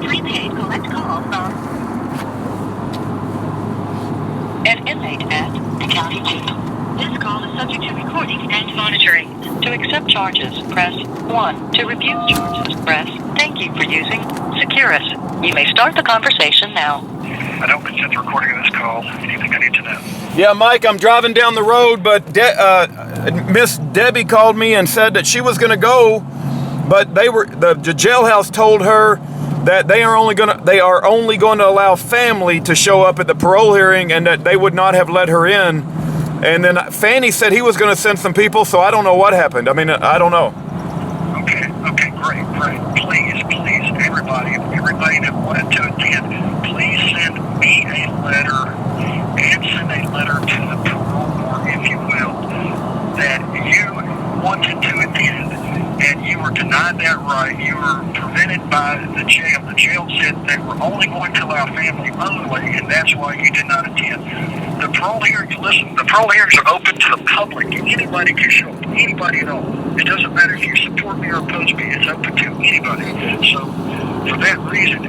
Prepaid collect call from an inmate at the county jail. This call is subject to recording and monitoring. To accept charges, press 1. To refuse charges, press. Thank you for using Securus. You may start the conversation now. I don't consent to recording of this call. Anything I need to know? Yeah, Mike, I'm driving down the road, but Miss Debbie called me and said that she was going to go, but the jailhouse told her that they are only going to allow family to show up at the parole hearing, and that they would not have let her in. And then Fanny said he was going to send some people, so I don't know what happened. I mean, I don't know. Okay, great. Please, everybody that wanted to attend, please send me a letter and send a letter to the parole board, if you will, that you wanted to attend and you were denied that right. You were prevented by the jail. The jail said they were only going to allow family only, and that's why you did not attend. The parole hearings, the parole hearings are open to the public. Anybody can show up, anybody at all. It doesn't matter if you support me or oppose me. It's open to anybody. So, for that reason,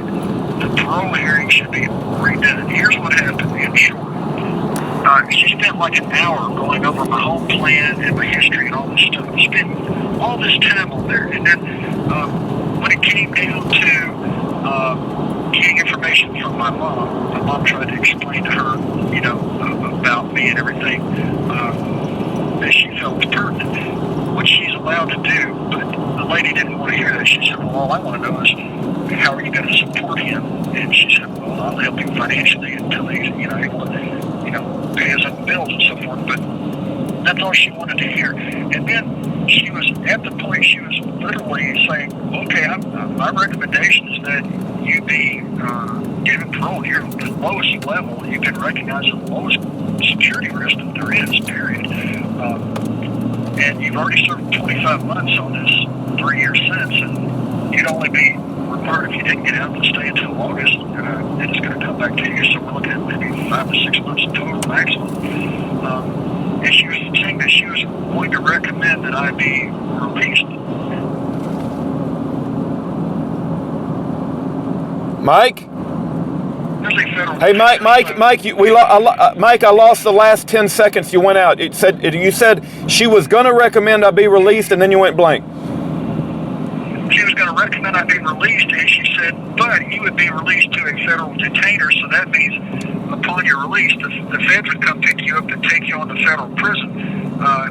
the parole hearing should be redone. Here's what happened in short. She spent like an hour going over my whole plan and my history and all this stuff. Spent all this time on there. And then when it came down to getting information from my mom tried to explain to her, about me and everything that she felt was pertinent, which she's allowed to do. But the lady didn't want to hear that. She said, well, all I want to know is, how are you going to support him? And she said, well, I'll help him financially until he's, able to, pay his own bills and so forth. But that's all she wanted to hear. And then she was at the point she was literally saying, okay, my recommendation is that you be given parole. You're at the lowest level. You've been recognized as the lowest security risk that there is, period. And you've already served 25 months on this 3-year sentence, and you'd only be required, if you didn't get out, to stay until August, and it's going to come back to you. So we're looking at maybe 5 to 6 months total maximum. And she was saying that she was going to recommend that I be released. Mike? Hey, Mike, Mike, I lost the last 10 seconds you went out. You said she was going to recommend I be released, and then you went blank. She was going to recommend I be released, and she said, but you would be released to a federal detainer, so that means upon your release, the feds would come pick you up and take you on to federal prison,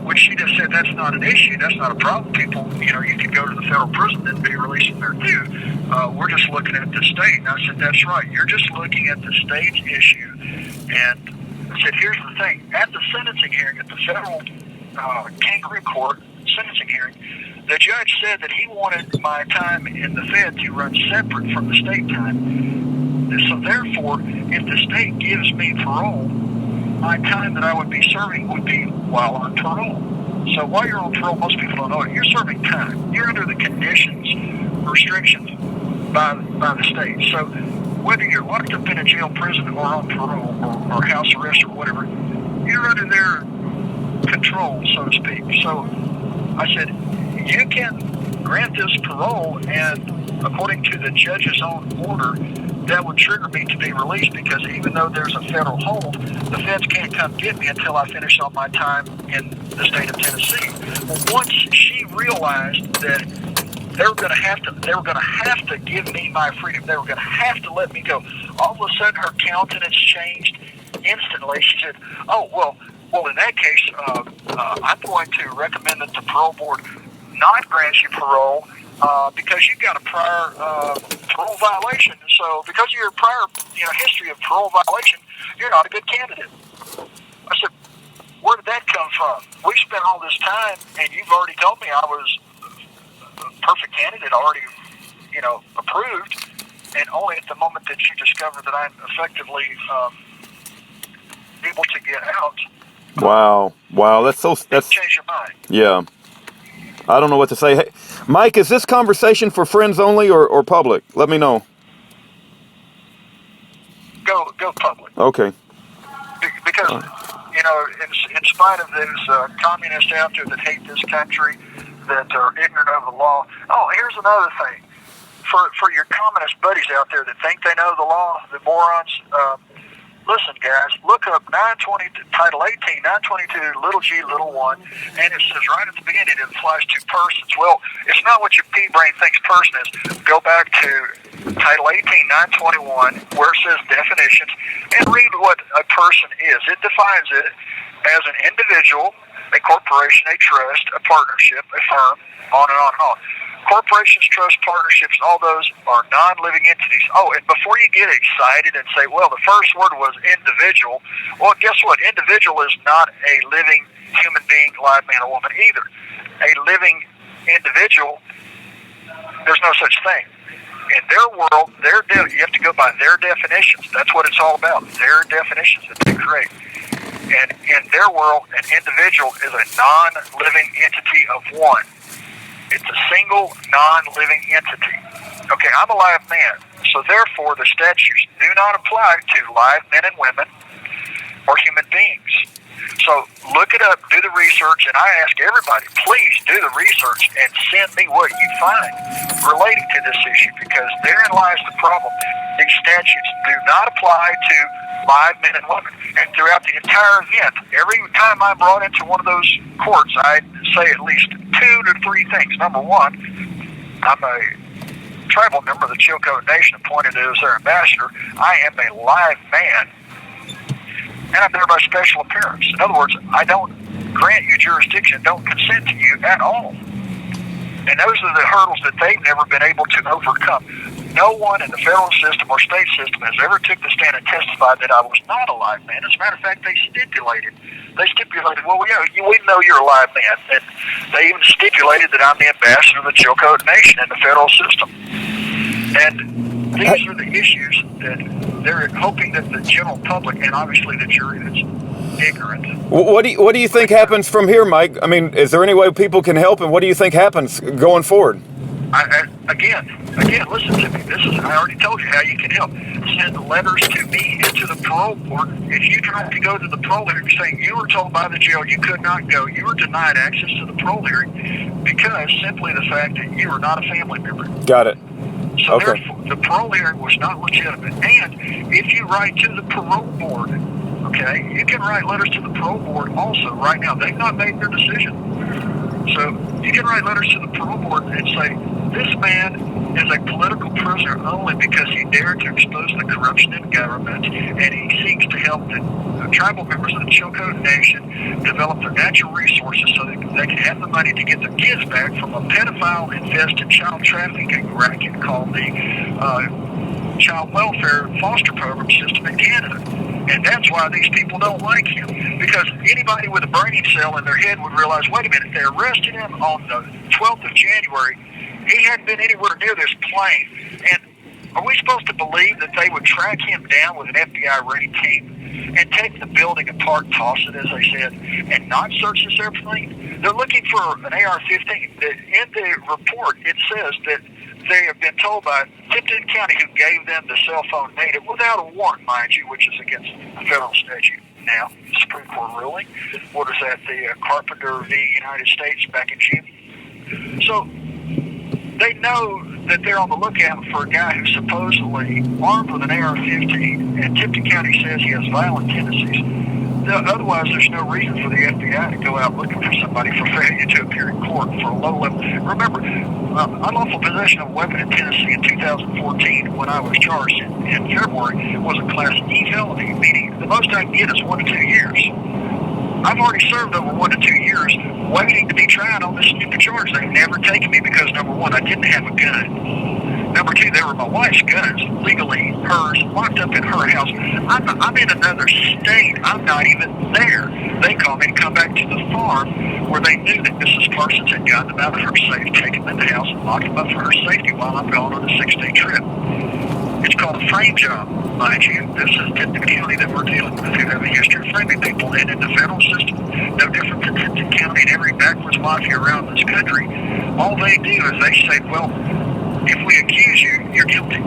which she just said that's not an issue, that's not a problem. People, you can go to the federal prison and be released from there too. We're just looking at the state. And I said, that's right, you're just looking at the state's issue. And I said, here's the thing, at the sentencing hearing, at the federal kangaroo court sentencing hearing, the judge said that he wanted my time in the Fed to run separate from the state time. So therefore, if the state gives me parole, my time that I would be serving would be while on parole. So while you're on parole, most people don't know it, you're serving time. You're under the conditions, restrictions by the state. So whether you're locked up in a jail, prison, or on parole, or house arrest, or whatever, you're under their control, so to speak. So I said, you can grant this parole, and according to the judge's own order, that would trigger me to be released, because even though there's a federal hold, the feds can't come get me until I finish all my time in the state of Tennessee. Well, once she realized that they were going to have to give me my freedom, they were going to have to let me go, all of a sudden her countenance changed instantly. She said, oh, well, in that case, I'm going to recommend that the parole board not grant you parole, because you've got a prior parole violation. So because of your prior history of parole violation, you're not a good candidate. I said, where did that come from? We spent all this time, and you've already told me I was a perfect candidate, already approved, and only at the moment that you discover that I'm effectively able to get out. Wow, that's Change your mind. Yeah. I don't know what to say. Hey, Mike, is this conversation for friends only or public? Let me know. Go public. Okay. Because, in spite of those communists out there that hate this country, that are ignorant of the law. Oh, here's another thing. for your communist buddies out there that think they know the law, the morons, listen, guys, look up Title 18, 922, little g, little 1, and it says right at the beginning it applies to persons. Well, it's not what your pea-brain thinks person is. Go back to Title 18, 921, where it says definitions, and read what a person is. It defines it as an individual, a corporation, a trust, a partnership, a firm, on and on and on. Corporations, trusts, partnerships, all those are non-living entities. Oh, and before you get excited and say, well, the first word was individual, well, guess what? Individual is not a living human being, live man or woman either. A living individual, there's no such thing. In their world, you have to go by their definitions. That's what it's all about, their definitions that they create. And in their world, an individual is a non-living entity of one. It's a single, non-living entity. Okay, I'm a live man, so therefore the statutes do not apply to live men and women or human beings. So look it up, do the research, and I ask everybody, please do the research and send me what you find relating to this issue, because therein lies the problem. These statutes do not apply to live men and women. And throughout the entire event, every time I'm brought into one of those courts, I say at least 2 to 3 things. Number one, I'm a tribal member of the Chilcote Nation appointed as their ambassador. I am a live man, and I'm there by special appearance. In other words, I don't grant you jurisdiction, don't consent to you at all. And those are the hurdles that they've never been able to overcome. No one in the federal system or state system has ever took the stand and testified that I was not a live man. As a matter of fact, they stipulated, well, yeah, we know you're a live man. And they even stipulated that I'm the ambassador of the Chilcote Nation in the federal system. And these are the issues that they're hoping that the general public, and obviously the jury that's ignorant. What do you think happens from here, Mike? I mean, is there any way people can help, and what do you think happens going forward? Again, listen to me. I already told you how you can help. Send letters to me and to the parole board. If you try to go to the parole hearing saying you were told by the jail you could not go, you were denied access to the parole hearing because simply the fact that you were not a family member. Got it. So okay. Therefore, the parole hearing was not legitimate. And if you write to the parole board, okay, you can write letters to the parole board also right now. They've not made their decision. So you can write letters to the parole board and say, this man is a political prisoner only because he dared to expose the corruption in government, and he seeks to help the tribal members of the Chilcote Nation develop their natural resources so that they can have the money to get their kids back from a pedophile-infested child trafficking racket called the Child Welfare Foster Program System in Canada. And that's why these people don't like him. Because anybody with a brain cell in their head would realize, wait a minute, they arrested him on the 12th of January. He hadn't been anywhere near this plane. And are we supposed to believe that they would track him down with an FBI raid team and take the building apart, toss it, as they said, and not search this airplane? They're looking for an AR-15. In the report, it says that they have been told by Tipton County, who gave them the cell phone data without a warrant, mind you, which is against the federal statute now, the Supreme Court ruling. What is that, the Carpenter v. United States back in June? So they know that they're on the lookout for a guy who's supposedly armed with an AR-15, and Tipton County says he has violent tendencies. Otherwise, there's no reason for the FBI to go out looking for somebody for failure to appear in court for a low level. Remember, unlawful possession of a weapon in Tennessee in 2014, when I was charged in February, was a Class E felony, meaning the most I can get is 1 to 2 years. I've already served over 1 to 2 years waiting to be tried on this stupid charge. They've never taken me because, number one, I didn't have a gun. Number two, they were my wife's guns, legally hers, locked up in her house. I'm in another state. I'm not even there. They called me to come back to the farm where they knew that Mrs. Parsons had gotten them out of her safe, taken them in the house, and locked them up for her safety while I'm gone on a 6-day trip. It's called a frame job, mind you. This is Tipton County that we're dealing with, who have a history of framing people. And in the federal system, no different than Tipton County and every backwards mafia around this country, all they do is they say, well, if we accuse you, you're guilty.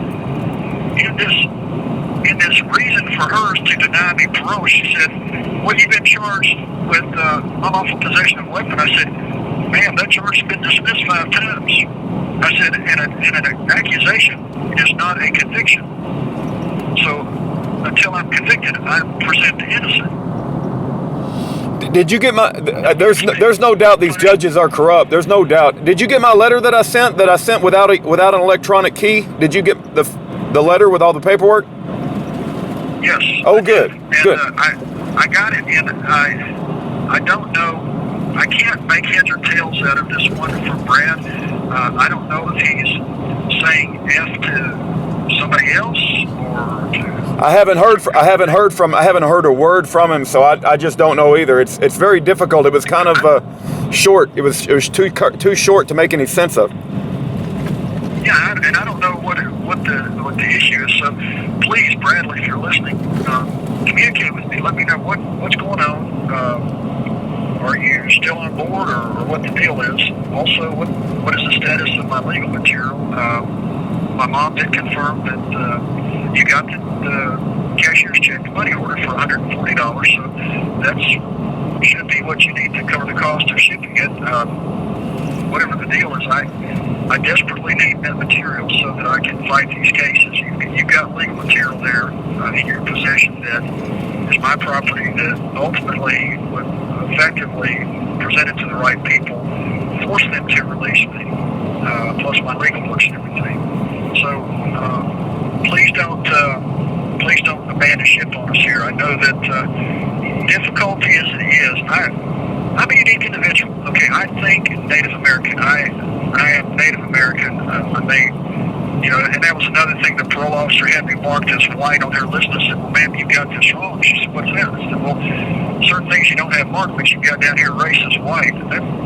In this reason for hers to deny me parole, she said, well, you've been charged with unlawful possession of a weapon. I said, ma'am, that charge has been dismissed 5 times. I said, and an accusation is not a conviction. So until I'm convicted, I'm presumed innocent. Did you get my? There's no doubt these judges are corrupt. There's no doubt. Did you get my letter that I sent? That I sent without an electronic key? Did you get the letter with all the paperwork? Yes. Oh, good. And, Good. I got it, and I don't know. I can't make heads or tails out of this one from Brad. I don't know if he's saying F to somebody else or to. I haven't heard a word from him, so I just don't know either. It's very difficult. It was kind of short. It was too short to make any sense of. Yeah, and I don't know what the issue is. So please, Bradley, if you're listening, communicate with me. Let me know what's going on. Are you still on board, or what the deal is? Also, what is the status of my legal material? My mom did confirm that you got the cashier's check money order for $140, so that should be what you need to cover the cost of shipping it. Whatever the deal is, I desperately need that material so that I can fight these cases. You've got legal material there in your possession that is my property that ultimately would effectively present it to the right people, force them to release me, plus my legal books and everything. So please don't abandon ship on us here. I know that difficulty as it is, I'm a unique individual. Okay, I think Native American. I am Native American. And that was another thing. The parole officer had me marked as white on their list. I said, "Well, ma'am, you got this wrong." She said, "What's that?" I said, "Well, certain things you don't have marked, but you've got down here race as white.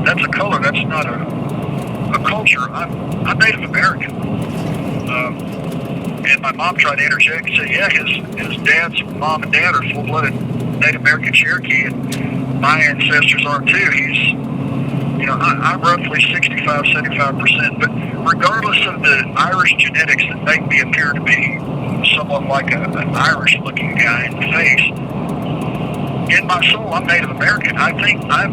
That's a color. That's not a culture. I'm Native American." And my mom tried to interject and say, "Yeah, his dad's mom and dad are full-blooded Native American Cherokee, and my ancestors are too." I'm roughly 65, 75%, but regardless of the Irish genetics that make me appear to be somewhat like an Irish-looking guy in the face, in my soul, I'm Native American. I think I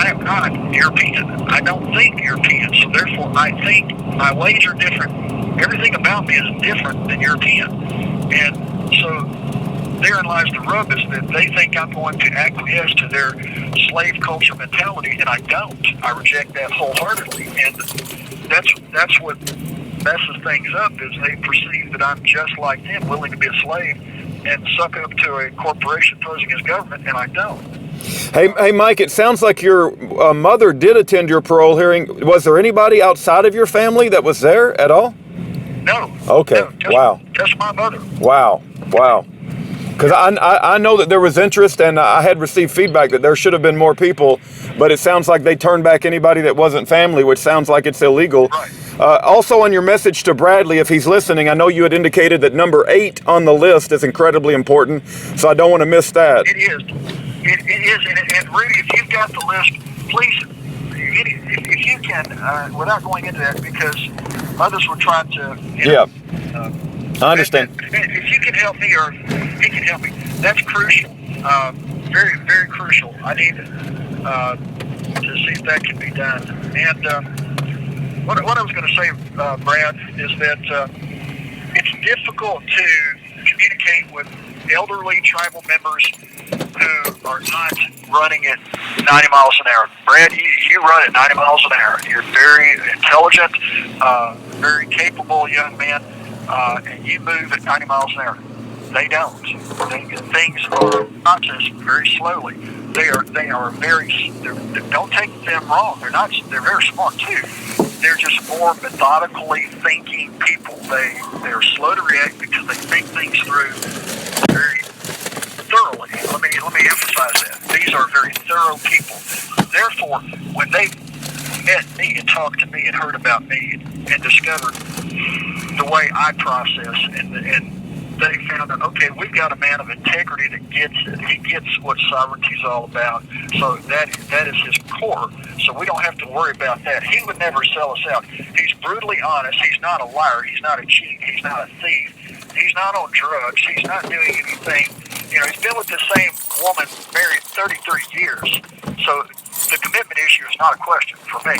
am not European. I don't think European, so therefore I think my ways are different. Everything about me is different than European. And so therein lies the rub, is that they think I'm going to acquiesce to their slave culture mentality, and I don't. I reject that wholeheartedly, and that's what messes things up, is they perceive that I'm just like them, willing to be a slave and suck up to a corporation posing as government, and I don't. Hey, Mike, it sounds like your mother did attend your parole hearing. Was there anybody outside of your family that was there at all? No. Okay. No, Wow. Just my mother. Wow. Because I know that there was interest, and I had received feedback that there should have been more people, but it sounds like they turned back anybody that wasn't family, which sounds like it's illegal. Right. Also, on your message to Bradley, if he's listening, I know you had indicated that number 8 on the list is incredibly important, so I don't want to miss that. It is. It is, and Rudy, if you've got the list, please, if you can, without going into that, because others were trying to, I understand. If you can help me, or he can help me, that's crucial. Very, very crucial. I need to see if that can be done. And what I was going to say, Brad, is that it's difficult to communicate with elderly tribal members who are not running at 90 miles an hour. Brad, you run at 90 miles an hour. You're very intelligent, very capable young man, and you move at 90 miles an hour. They don't. Things are processed very slowly. They are very. Don't take them wrong. They're very smart too. They're just more methodically thinking people. They're slow to react because they think things through very thoroughly. Let me emphasize that. These are very thorough people. Therefore, when they met me and talked to me and heard about me and discovered the way I process, and they found that, okay, we've got a man of integrity that gets it. He gets what sovereignty is all about. So that is his core. So we don't have to worry about that. He would never sell us out. He's brutally honest. He's not a liar. He's not a cheat. He's not a thief. He's not on drugs. He's not doing anything. He's been with the same woman, married 33 years. So the commitment issue is not a question for me.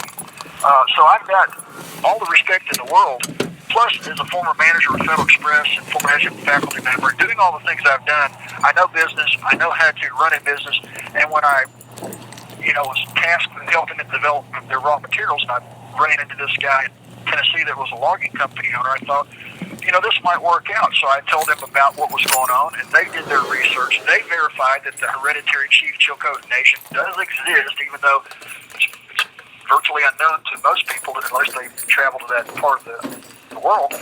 So I've got all the respect in the world. Plus, as a former manager of Federal Express and former adjunct faculty member, doing all the things I've done, I know business. I know how to run a business. And when I, was tasked with helping them develop their raw materials, and I ran into this guy in Tennessee that was a logging company owner, I thought, this might work out. So I told them about what was going on, and they did their research. They verified that the hereditary chief Chilcotin Nation does exist, even though it's virtually unknown to most people unless they travel to that part of the world.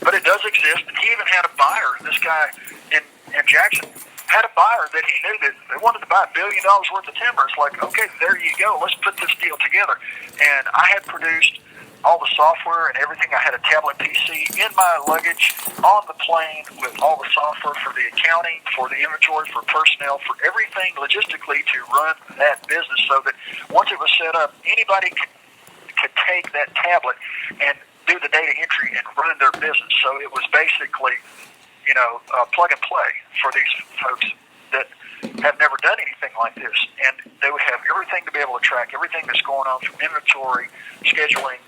But it does exist, and he even had a buyer. This guy in Jackson had a buyer that he knew that they wanted to buy $1 billion worth of timber. It's like, okay, there you go. Let's put this deal together. And I had produced all the software and everything. I had a tablet PC in my luggage on the plane with all the software for the accounting, for the inventory, for personnel, for everything logistically to run that business, so that once it was set up, anybody could take that tablet and do the data entry and run their business. So it was basically, plug and play for these folks that have never done anything like this. And they would have everything to be able to track everything that's going on from inventory, scheduling,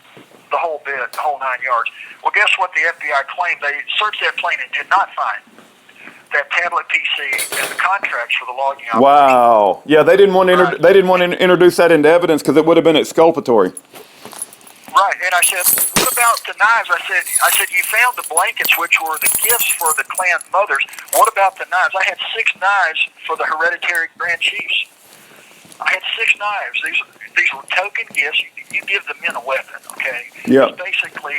the whole bit, the whole 9 yards. Well, guess what the FBI claimed? They searched that plane and did not find that tablet PC and the contracts for the logging operation. Wow. Yeah, they didn't want to introduce that into evidence because it would have been exculpatory. Right, and I said, what about the knives? I said, you found the blankets, which were the gifts for the clan mothers. What about the knives? I had 6 knives for the hereditary grand chiefs. I had 6 knives. These were token gifts. You give the men a weapon, okay? Yeah. It's basically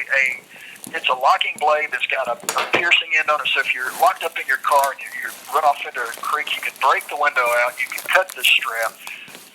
it's a locking blade that's got a piercing end on it. So if you're locked up in your car and you run off into a creek, you can break the window out. You can cut this strap.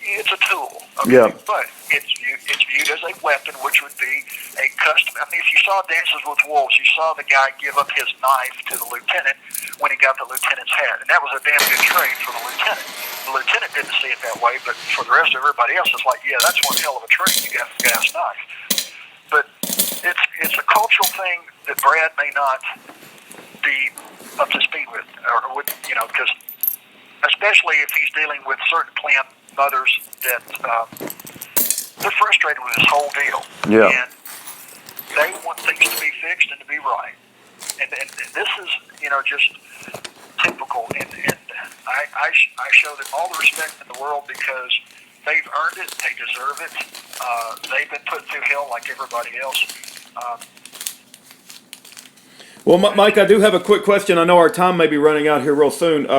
It's a tool, okay? Yeah. But it's viewed as a weapon, which would be a custom. I mean, if you saw Dances with Wolves, you saw the guy give up his knife to the lieutenant when he got the lieutenant's hat, and that was a damn good trade for the lieutenant. The lieutenant didn't see it that way, but for the rest of everybody else, it's like, yeah, that's one hell of a trade. You got the guy's knife. But it's a cultural thing that Brad may not be up to speed with, or would, because especially if he's dealing with certain clan mothers that they're frustrated with this whole deal. Yeah. And they want things to be fixed and to be right. And this is, just typical. And I show them all the respect in the world because they've earned it. They deserve it. They've been put through hell like everybody else. Well, Mike, I do have a quick question. I know our time may be running out here real soon.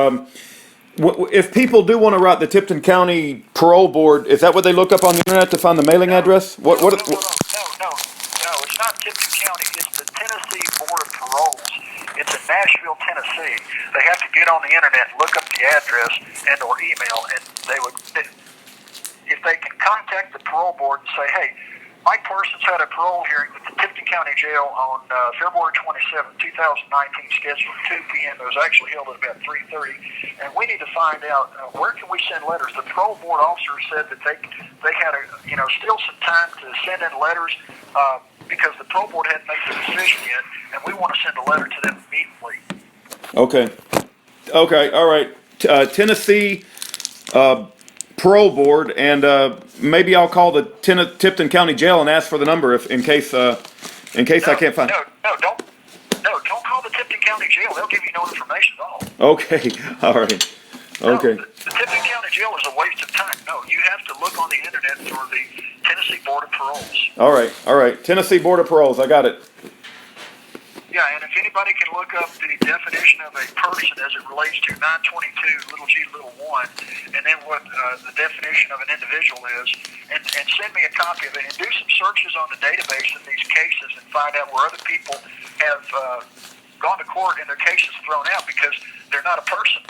If people do want to write the Tipton County Parole Board, is that what they look up on the internet to find the mailing address? No, it's not Tipton County. It's the Tennessee Board of Paroles. It's in Nashville, Tennessee. They have to get on the internet, look up the address, and or email, and if they can contact the parole board and say, hey, Mike Parsons had a parole hearing at the Tipton County Jail on February 27, 2019, scheduled at 2 p.m. It was actually held at about 3:30, and we need to find out where can we send letters. The parole board officer said that they had still some time to send in letters because the parole board hadn't made the decision yet, and we want to send a letter to them immediately. Okay, all right. Tennessee Parole Board, and maybe I'll call the Tipton County Jail and ask for the number in case I can't find. Don't call the Tipton County Jail. They'll give you no information at all. Okay, all right. Okay. No, the Tipton County Jail is a waste of time. No, you have to look on the internet for the Tennessee Board of Paroles. All right. Tennessee Board of Paroles. I got it. Yeah, and if anybody can look up the definition of a person as it relates to 922 little g little 1, and then what the definition of an individual is, and send me a copy of it, and do some searches on the database in these cases and find out where other people have gone to court and their cases thrown out because they're not a person.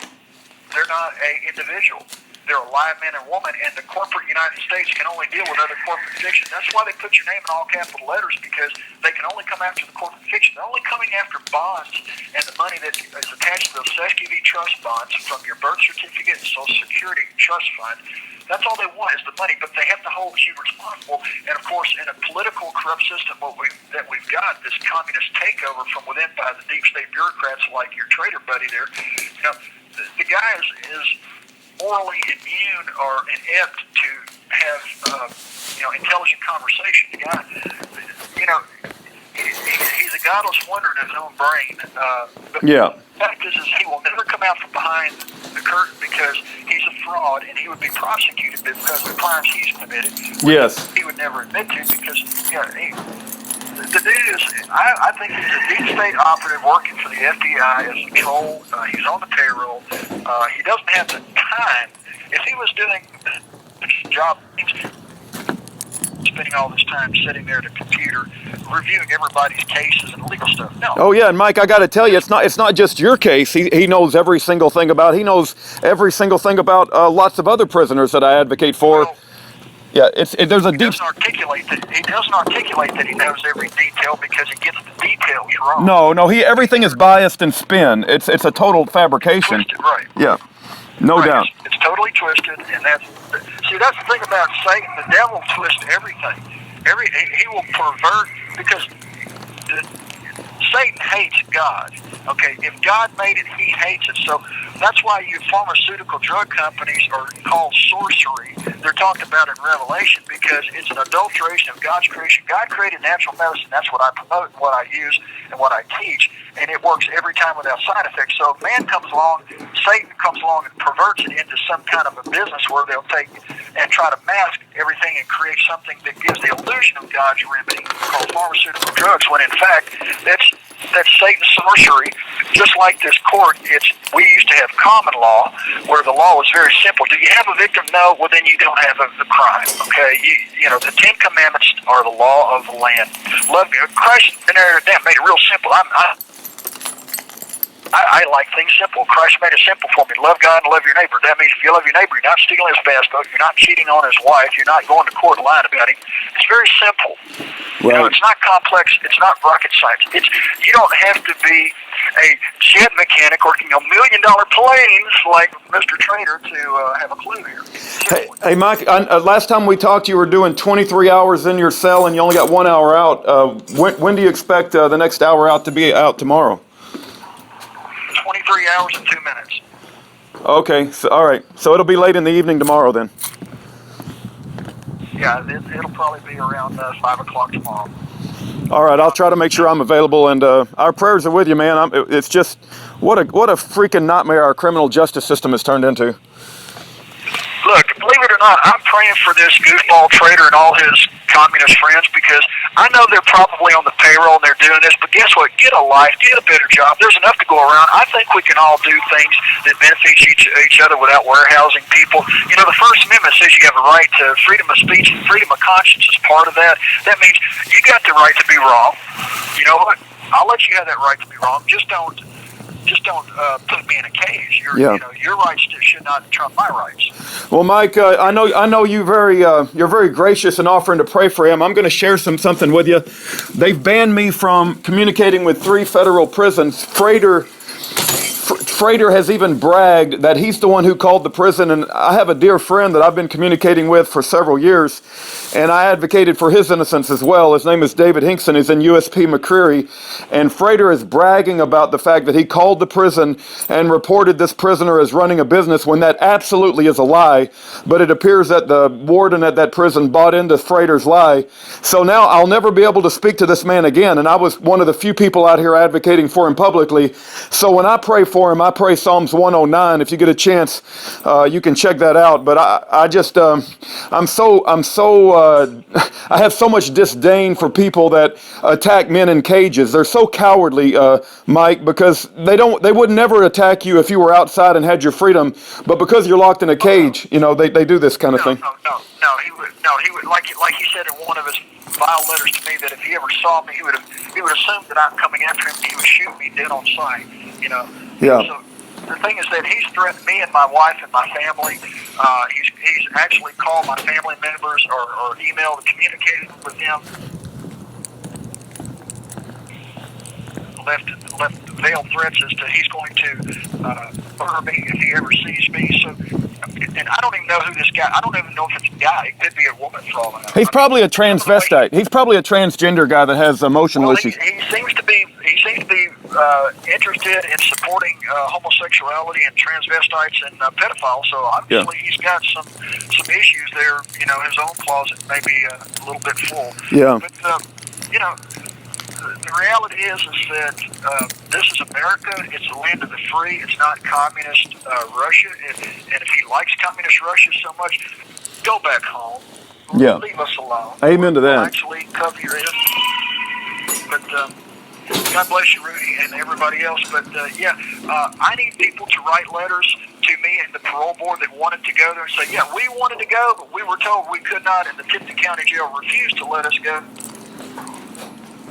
They're not an individual. They're a live man and woman, and the corporate United States can only deal with other corporate fiction. That's why they put your name in all capital letters, because they can only come after the corporate fiction. They're only coming after bonds and the money that is attached to those SQV trust bonds from your birth certificate and Social Security trust fund. That's all they want is the money, but they have to hold you responsible. And of course, in a political corrupt system that we've got, this communist takeover from within by the deep state bureaucrats like your trader buddy there, the guy is morally immune or inept to have intelligent conversation. The guy, he's a godless wonder in his own brain. But Yeah. the fact is he will never come out from behind the curtain because he's a fraud, and he would be prosecuted because of the crimes he's committed. Yes. He would never admit to because the dude is, I think he's a deep state operative working for the FBI as a troll. He's on the payroll. He doesn't have the time. If he was doing the job, spending all this time sitting there at a computer reviewing everybody's cases and legal stuff. No. Oh yeah, and Mike, I got to tell you, it's not just your case. He knows every single thing about. He knows every single thing about lots of other prisoners that I advocate for. Well, yeah, there's a he deep. doesn't articulate that he knows every detail because he gets the details wrong. No, everything is biased and spin. It's a total fabrication. Twisted, right. Yeah, no doubt. It's totally twisted, and that's the thing about Satan. The devil twists everything. He will pervert because Satan hates God. Okay, if God made it, he hates it. So that's why your pharmaceutical drug companies are called sorcery. They're talked about in Revelation because it's an adulteration of God's creation. God created natural medicine. That's what I promote, and what I use, and what I teach, and it works every time without side effects. So if man comes along, Satan comes along and perverts it into some kind of a business where they'll take and try to mask everything and create something that gives the illusion of God's remedy called pharmaceutical drugs, when in fact that's Satan's sorcery. Just like this court, we used to have common law where the law was very simple. Do you have a victim? No. Well, then you don't have the crime. Okay, the Ten Commandments are the law of the land. Love Christ made it real simple. I like things simple. Christ made it simple for me. Love God and love your neighbor. That means if you love your neighbor, you're not stealing his passport, you're not cheating on his wife, you're not going to court lying about him. It's very simple. Right. It's not complex. It's not rocket science. You don't have to be a jet mechanic working $1 million planes like Mr. Trader to have a clue here. Hey Mike, last time we talked, you were doing 23 hours in your cell, and you only got 1 hour out. When do you expect the next hour out to be out tomorrow? 23 hours and 2 minutes. Okay, so all right. So it'll be late in the evening tomorrow then. Yeah, it'll probably be around 5 o'clock tomorrow. All right, I'll try to make sure I'm available, and our prayers are with you, man. It's just what a freaking nightmare our criminal justice system has turned into. Look, believe it or not, I'm praying for this goofball Trader and all his communist friends because I know they're probably on the payroll and they're doing this, but guess what? Get a life, get a better job. There's enough to go around. I think we can all do things that benefit each other without warehousing people. The First Amendment says you have a right to freedom of speech, and freedom of conscience is part of that. That means you got the right to be wrong. You know what? I'll let you have that right to be wrong. Just don't put me in a cage. Your rights should not trump my rights. Well, Mike, I know you're very gracious in offering to pray for him. I'm going to share something with you. They've banned me from communicating with 3 federal prisons. Frater has even bragged that he's the one who called the prison, and I have a dear friend that I've been communicating with for several years, and I advocated for his innocence as well. His name is David Hinkson. He's in USP McCreary, and Frater is bragging about the fact that he called the prison and reported this prisoner as running a business when that absolutely is a lie, but it appears that the warden at that prison bought into Frater's lie. So now I'll never be able to speak to this man again, and I was one of the few people out here advocating for him publicly. So when I pray for him, I pray Psalms 109. If you get a chance, you can check that out. But I have so much disdain for people that attack men in cages. They're so cowardly, Mike, because they would never attack you if you were outside and had your freedom. But because you're locked in a cage, they do this kind of thing. No, he would, like he said in one of his vile letters to me, that if he ever saw me, he would assume that I'm coming after him. He would shoot me dead on sight. Yeah. So the thing is that he's threatened me and my wife and my family. He's actually called my family members or emailed and communicated with them. Left veiled threats as to he's going to murder me if he ever sees me. So, and I don't even know who this guy. I don't even know if it's a guy. It could be a woman for all I know. He's probably a transvestite. He's probably a transgender guy that has emotional issues. He seems to be interested in supporting homosexuality and transvestites and pedophiles. So obviously he's got some issues there. You know, his own closet may be a little bit full. Yeah. But you know, the reality is that this is America. It's the land of the free. It's not communist Russia. And if he likes communist Russia so much, go back home. Yeah. Leave us alone. Amen to that. We'll actually cover your ears. But God bless you, Rudy, and everybody else. But I need people to write letters to me and the parole board that wanted to go there and say, yeah, we wanted to go, but we were told we could not, and the Tipton County Jail refused to let us go.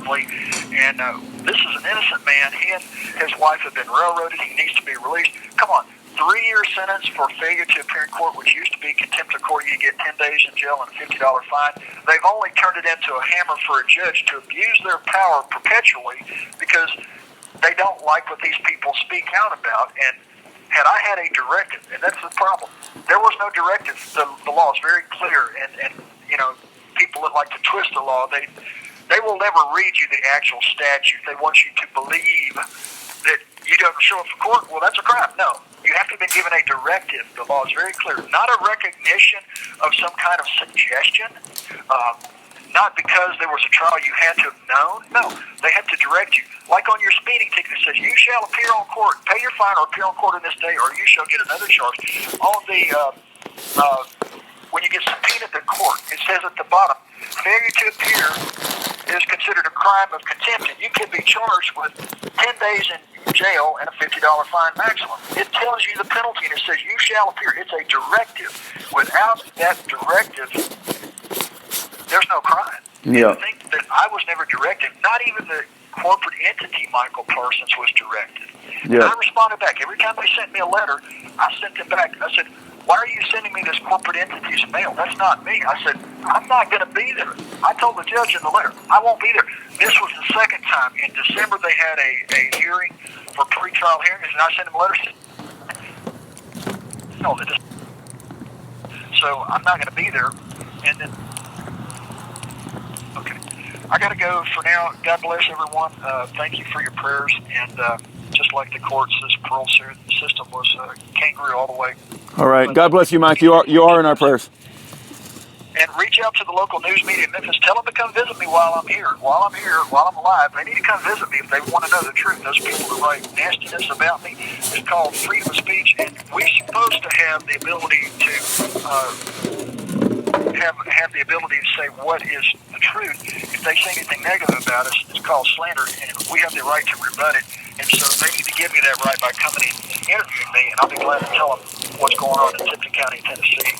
And this is an innocent man. He and his wife have been railroaded. He needs to be released. Come on. 3-year sentence for failure to appear in court, which used to be contempt of court. You get 10 days in jail and a $50 fine. They've only turned it into a hammer for a judge to abuse their power perpetually because they don't like what these people speak out about. And had I had a directive, and that's the problem, there was no directive. The law is very clear, and you know, people that like to twist the law, they will never read you the actual statute. They want you to believe that you don't show up for court. Well, that's a crime. No. You have to be given a directive. The law is very clear. Not a recognition of some kind of suggestion. Not because there was a trial you had to have known. No, they have to direct you. Like on your speeding ticket, it says, you shall appear on court, pay your fine, or appear on court on this day, or you shall get another charge. On the, when you get subpoenaed to court, it says at the bottom, failure to appear is considered a crime of contempt, and you can be charged with 10 days in jail and a $50 fine maximum. It tells you the penalty, and it says you shall appear. It's a directive. Without that directive, there's no crime. Yeah. And I think that I was never directed. Not even the corporate entity, Michael Parsons, was directed. Yeah. And I responded back. Every time they sent me a letter, I sent them back. I said, why are you sending me this corporate entity's mail? That's not me. I said, I'm not going to be there. I told the judge in the letter, I won't be there. This was the second time. In December, they had a hearing for pretrial hearings, and I sent them a letter saying, no, so I'm not going to be there. And then, okay. I got to go for now. God bless everyone. Thank you for your prayers. And just like the courts, this parole system was kangaroo all the way. All right. God bless you, Mike. You are in our prayers. And reach out to the local news media in Memphis. Tell them to come visit me while I'm here. While I'm alive. They need to come visit me if they want to know the truth. Those people that write nastiness about me, it's called freedom of speech. And we're supposed to have the ability to have the ability to say what is the truth. If they say anything negative about us, it's called slander, and we have the right to rebut it. And so they need to give me that right by coming in and interviewing me, and I'll be glad to tell them what's going on in Tipton County, Tennessee,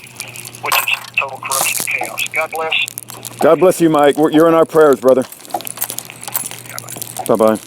which is total corruption and chaos. God bless. God bless you, Mike. You're in our prayers, brother. Bye-bye.